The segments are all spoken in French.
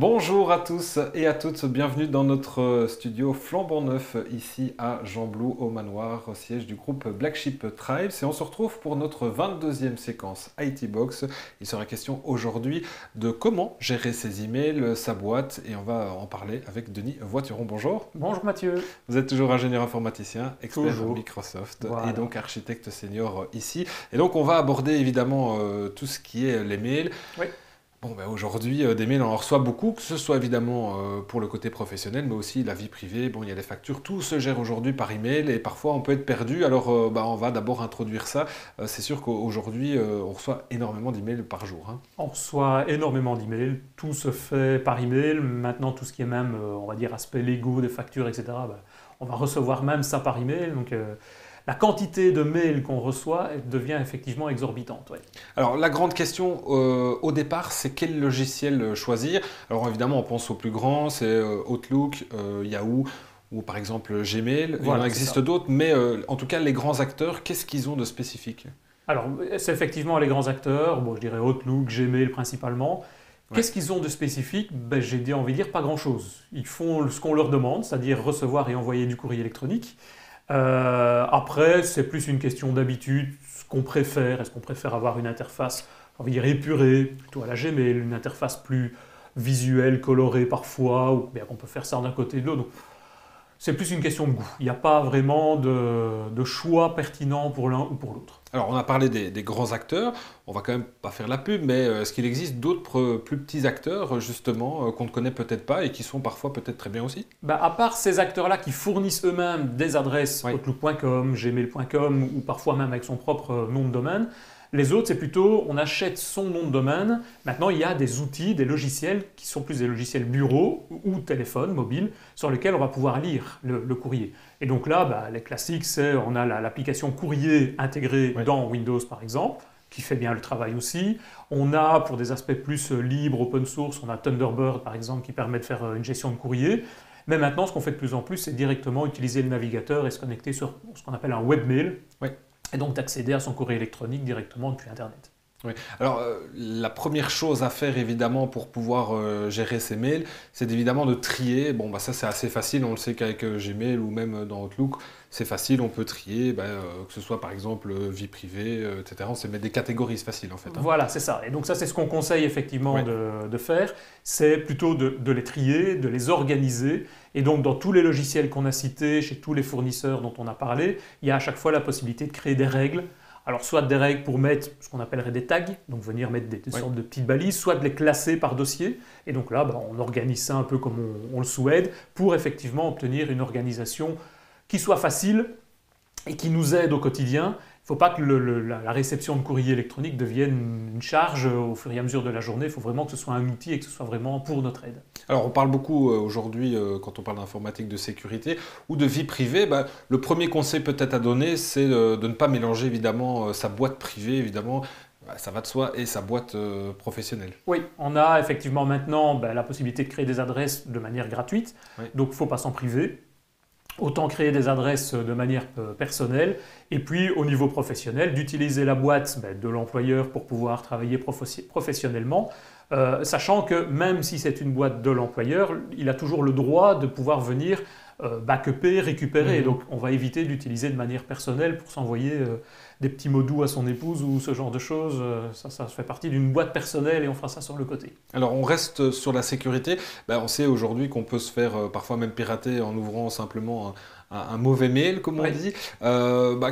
Bonjour à tous et à toutes, bienvenue dans notre studio flambant neuf ici à Gembloux au manoir, au siège du groupe Black Sheep Tribes, et on se retrouve pour notre 22e séquence IT Box. Il sera question aujourd'hui de comment gérer ses emails, sa boîte, et on va en parler avec Denis Voituron. Bonjour. Bonjour Mathieu. Vous êtes toujours ingénieur informaticien, expert Toujours. Microsoft Voilà. et donc architecte senior ici. Et donc on va aborder évidemment tout ce qui est les mails. Oui. Bon, ben aujourd'hui, des mails, on en reçoit beaucoup, que ce soit évidemment pour le côté professionnel, mais aussi la vie privée. Bon, il y a les factures, tout se gère aujourd'hui par email et parfois on peut être perdu. Alors, on va d'abord introduire ça. C'est sûr qu'aujourd'hui, on reçoit énormément d'emails par jour. Hein. On reçoit énormément d'emails, tout se fait par email. Maintenant, tout ce qui est même, on va dire, aspect légaux, des factures, etc., on va recevoir même ça par email. Donc, la quantité de mails qu'on reçoit devient effectivement exorbitante. Ouais. Alors, la grande question au départ, c'est quel logiciel choisir. Alors, évidemment, on pense aux plus grands, c'est Outlook, Yahoo ou par exemple Gmail. Voilà, il en existe d'autres, mais en tout cas, les grands acteurs, qu'est-ce qu'ils ont de spécifique? Alors, c'est effectivement les grands acteurs, bon, je dirais Outlook, Gmail principalement. Ouais. Qu'est-ce qu'ils ont de spécifique? J'ai envie de dire pas grand-chose. Ils font ce qu'on leur demande, c'est-à-dire recevoir et envoyer du courrier électronique. Après, c'est plus une question d'habitude, ce qu'on préfère. Est-ce qu'on préfère avoir une interface, j'ai envie de dire épurée, plutôt à la Gmail, une interface plus visuelle, colorée parfois, ou bien qu'on peut faire ça d'un côté et de l'autre. Donc, c'est plus une question de goût. Il n'y a pas vraiment de choix pertinent pour l'un ou pour l'autre. Alors, on a parlé des grands acteurs, on va quand même pas faire la pub, mais est-ce qu'il existe d'autres plus petits acteurs, justement, qu'on ne connaît peut-être pas et qui sont parfois peut-être très bien aussi? À part ces acteurs-là qui fournissent eux-mêmes des adresses, Oui. outlook.com, gmail.com, ou parfois même avec son propre nom de domaine, les autres, c'est plutôt, on achète son nom de domaine. Maintenant, il y a des outils, des logiciels qui sont plus des logiciels bureau ou téléphone, mobile, sur lesquels on va pouvoir lire le courrier. Et donc là, les classiques, c'est on a l'application courrier intégrée Oui. dans Windows, par exemple, qui fait bien le travail aussi. On a, pour des aspects plus libres, open source, on a Thunderbird, par exemple, qui permet de faire une gestion de courrier. Mais maintenant, ce qu'on fait de plus en plus, c'est directement utiliser le navigateur et se connecter sur ce qu'on appelle un webmail. Oui. Et donc d'accéder à son courrier électronique directement depuis Internet. Oui. Alors, la première chose à faire, évidemment, pour pouvoir gérer ses mails, c'est évidemment de trier. Bon, ça, c'est assez facile. On le sait qu'avec Gmail ou même dans Outlook, c'est facile. On peut trier, que ce soit, par exemple, vie privée, etc. On sait mettre des catégories, c'est facile, en fait. Hein. Voilà, c'est ça. Et donc ça, c'est ce qu'on conseille effectivement Ouais. de faire. C'est plutôt de les trier, de les organiser. Et donc, dans tous les logiciels qu'on a cités, chez tous les fournisseurs dont on a parlé, il y a à chaque fois la possibilité de créer des règles. Alors, soit des règles pour mettre ce qu'on appellerait des tags, donc venir mettre des sortes de petites balises, soit de les classer par dossier. Et donc là, on organise ça un peu comme on le souhaite pour effectivement obtenir une organisation qui soit facile et qui nous aide au quotidien. Il ne faut pas que la réception de courrier électronique devienne une charge au fur et à mesure de la journée. Il faut vraiment que ce soit un outil et que ce soit vraiment pour notre aide. Alors, on parle beaucoup aujourd'hui, quand on parle d'informatique, de sécurité ou de vie privée. Le premier conseil peut-être à donner, c'est de ne pas mélanger évidemment sa boîte privée, évidemment, ça va de soi, et sa boîte professionnelle. Oui, on a effectivement maintenant la possibilité de créer des adresses de manière gratuite. Oui. Donc, il ne faut pas s'en priver. Autant créer des adresses de manière personnelle et puis au niveau professionnel, d'utiliser la boîte de l'employeur pour pouvoir travailler professionnellement, sachant que même si c'est une boîte de l'employeur, il a toujours le droit de pouvoir venir backuper, récupérer. Mhm. Donc on va éviter d'utiliser de manière personnelle pour s'envoyer des petits mots doux à son épouse ou ce genre de choses. Ça fait partie d'une boîte personnelle et on fera ça sur le côté. Alors, on reste sur la sécurité. On sait aujourd'hui qu'on peut se faire parfois même pirater en ouvrant simplement un mauvais mail, comme on Oui. dit.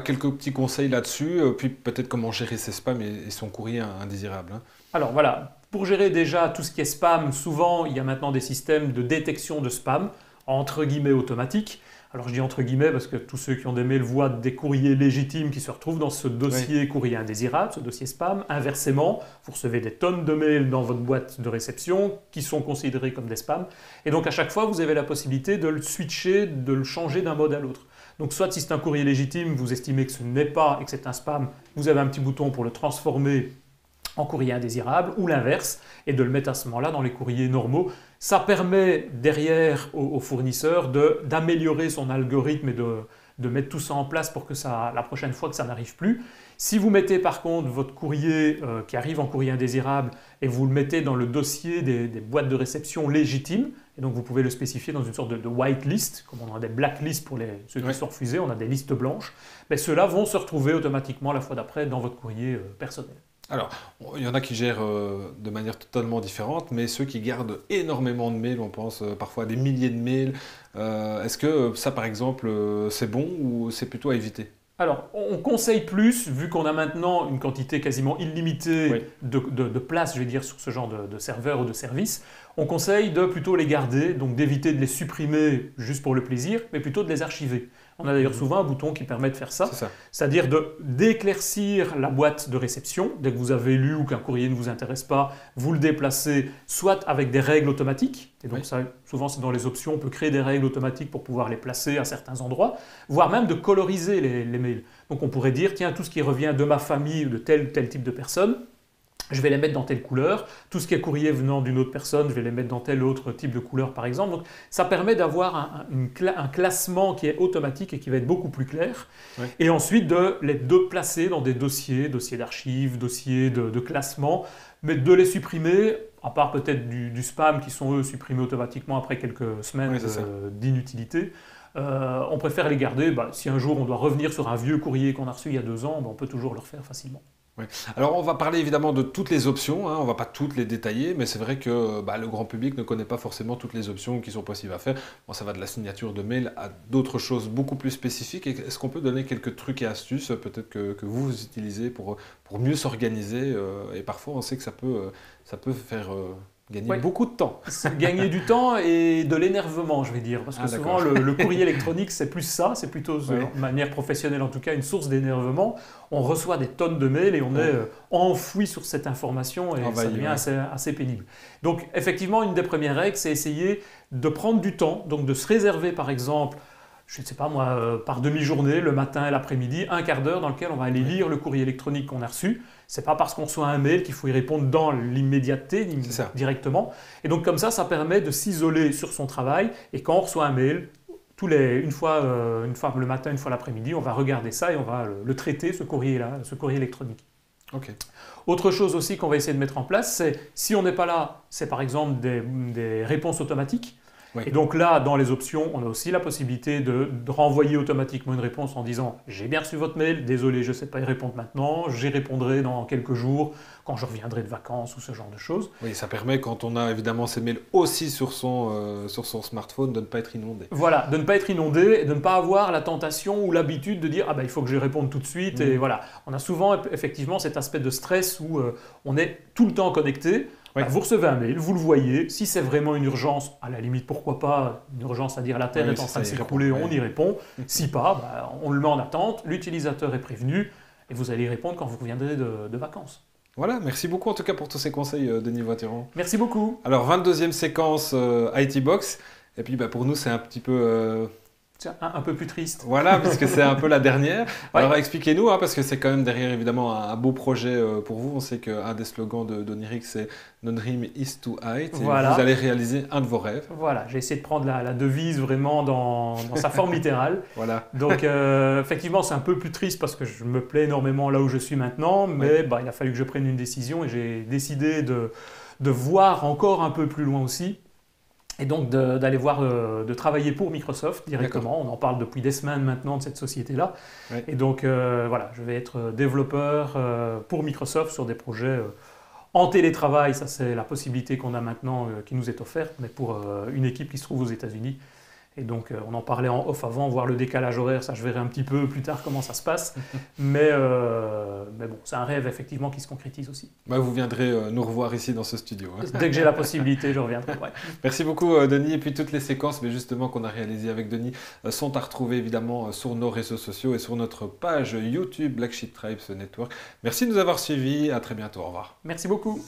Quelques petits conseils là-dessus, puis peut-être comment gérer ses spams et son courrier indésirable. Hein. Alors voilà, pour gérer déjà tout ce qui est spam, souvent il y a maintenant des systèmes de détection de spam, entre guillemets automatiques. Alors je dis entre guillemets parce que tous ceux qui ont des mails voient des courriers légitimes qui se retrouvent dans ce dossier courrier indésirable, ce dossier spam. Inversement, vous recevez des tonnes de mails dans votre boîte de réception qui sont considérés comme des spams. Et donc à chaque fois, vous avez la possibilité de le switcher, de le changer d'un mode à l'autre. Donc soit si c'est un courrier légitime, vous estimez que ce n'est pas et que c'est un spam, vous avez un petit bouton pour le transformer en courrier indésirable ou l'inverse et de le mettre à ce moment-là dans les courriers normaux. Ça permet derrière au fournisseur d'améliorer son algorithme et de mettre tout ça en place pour que ça, la prochaine fois que ça n'arrive plus. Si vous mettez par contre votre courrier qui arrive en courrier indésirable et vous le mettez dans le dossier des boîtes de réception légitimes, et donc vous pouvez le spécifier dans une sorte de white list, comme on a des black lists pour ceux qui sont refusés, on a des listes blanches, mais ceux-là vont se retrouver automatiquement la fois d'après dans votre courrier personnel. Alors, il y en a qui gèrent de manière totalement différente, mais ceux qui gardent énormément de mails, on pense parfois à des milliers de mails, est-ce que ça par exemple c'est bon ou c'est plutôt à éviter? Alors, on conseille plus, vu qu'on a maintenant une quantité quasiment illimitée de places, je vais dire, sur ce genre de serveur ou de service, on conseille de plutôt les garder, donc d'éviter de les supprimer juste pour le plaisir, mais plutôt de les archiver. On a d'ailleurs souvent un bouton qui permet de faire ça, c'est-à-dire d'éclaircir la boîte de réception. Dès que vous avez lu ou qu'un courrier ne vous intéresse pas, vous le déplacez soit avec des règles automatiques, et donc ça, souvent c'est dans les options, on peut créer des règles automatiques pour pouvoir les placer à certains endroits, voire même de coloriser les mails. Donc on pourrait dire, tiens, tout ce qui revient de ma famille ou de tel type de personne, je vais les mettre dans telle couleur. Tout ce qui est courrier venant d'une autre personne, je vais les mettre dans tel autre type de couleur, par exemple. Donc, ça permet d'avoir un classement qui est automatique et qui va être beaucoup plus clair. Et ensuite, de les placer dans des dossiers d'archives, dossiers de classement, mais de les supprimer, à part peut-être du spam qui sont, eux, supprimés automatiquement après quelques semaines d'inutilité. On préfère les garder. Si un jour on doit revenir sur un vieux courrier qu'on a reçu il y a 2 ans, on peut toujours le refaire facilement. Oui. Alors on va parler évidemment de toutes les options, hein, on ne va pas toutes les détailler, mais c'est vrai que le grand public ne connaît pas forcément toutes les options qui sont possibles à faire. Bon, ça va de la signature de mail à d'autres choses beaucoup plus spécifiques. Est-ce qu'on peut donner quelques trucs et astuces peut-être que vous utilisez pour mieux s'organiser et parfois on sait que ça peut faire gagner beaucoup de temps. Gagner du temps et de l'énervement, je vais dire. Parce que souvent, le courrier électronique, c'est plus ça. C'est plutôt, de manière professionnelle en tout cas, une source d'énervement. On reçoit des tonnes de mails et on est enfoui sur cette information et ça devient assez pénible. Donc, effectivement, une des premières règles, c'est essayer de prendre du temps, donc de se réserver, par exemple, je ne sais pas moi, par demi-journée, le matin et l'après-midi, un quart d'heure dans lequel on va aller lire le courrier électronique qu'on a reçu. Ce n'est pas parce qu'on reçoit un mail qu'il faut y répondre dans l'immédiateté directement. Et donc comme ça permet de s'isoler sur son travail. Et quand on reçoit un mail, une fois le matin, une fois l'après-midi, on va regarder ça et on va le traiter, ce courrier-là, ce courrier électronique. Autre chose aussi qu'on va essayer de mettre en place, c'est si on n'est pas là, c'est par exemple des réponses automatiques. Et donc là, dans les options, on a aussi la possibilité de renvoyer automatiquement une réponse en disant « J'ai bien reçu votre mail, désolé, je ne sais pas y répondre maintenant, j'y répondrai dans quelques jours, quand je reviendrai de vacances » ou ce genre de choses. Oui, ça permet, quand on a évidemment ces mails aussi sur son smartphone, de ne pas être inondé. Voilà, de ne pas être inondé et de ne pas avoir la tentation ou l'habitude de dire « Ah ben, il faut que je réponde tout de suite » et voilà. On a souvent effectivement cet aspect de stress où on est tout le temps connecté. Vous recevez un mail, vous le voyez, si c'est vraiment une urgence, à la limite pourquoi pas, une urgence à dire la Terre est en train de s'écrouler, on y répond. Si pas, on le met en attente, l'utilisateur est prévenu et vous allez y répondre quand vous reviendrez de vacances. Voilà, merci beaucoup en tout cas pour tous ces conseils, Denis Voiturant. Merci beaucoup. Alors 22e séquence IT Box, et puis pour nous c'est un petit peu... un peu plus triste. Voilà, puisque c'est un peu la dernière. Alors expliquez-nous, parce que c'est quand même derrière évidemment un beau projet pour vous. On sait qu'un des slogans d'Oniric, c'est « No dream is to height ». Et vous allez réaliser un de vos rêves. Voilà, j'ai essayé de prendre la devise vraiment dans sa forme littérale. Donc effectivement, c'est un peu plus triste parce que je me plais énormément là où je suis maintenant, mais il a fallu que je prenne une décision et j'ai décidé de voir encore un peu plus loin aussi. Et donc d'aller voir, de travailler pour Microsoft directement. On en parle depuis des semaines maintenant de cette société-là. Et donc voilà, je vais être développeur pour Microsoft sur des projets en télétravail. Ça c'est la possibilité qu'on a maintenant qui nous est offerte, mais pour une équipe qui se trouve aux États-Unis. Et donc on en parlait en off avant, voir le décalage horaire, ça je verrai un petit peu plus tard comment ça se passe. Mais bon, c'est un rêve effectivement qui se concrétise aussi. Vous viendrez nous revoir ici dans ce studio. Dès que j'ai la possibilité, je reviendrai. Merci beaucoup Denis. Et puis toutes les séquences justement qu'on a réalisées avec Denis sont à retrouver évidemment sur nos réseaux sociaux et sur notre page YouTube Black Sheep Tribes Network. Merci de nous avoir suivis. À très bientôt. Au revoir. Merci beaucoup.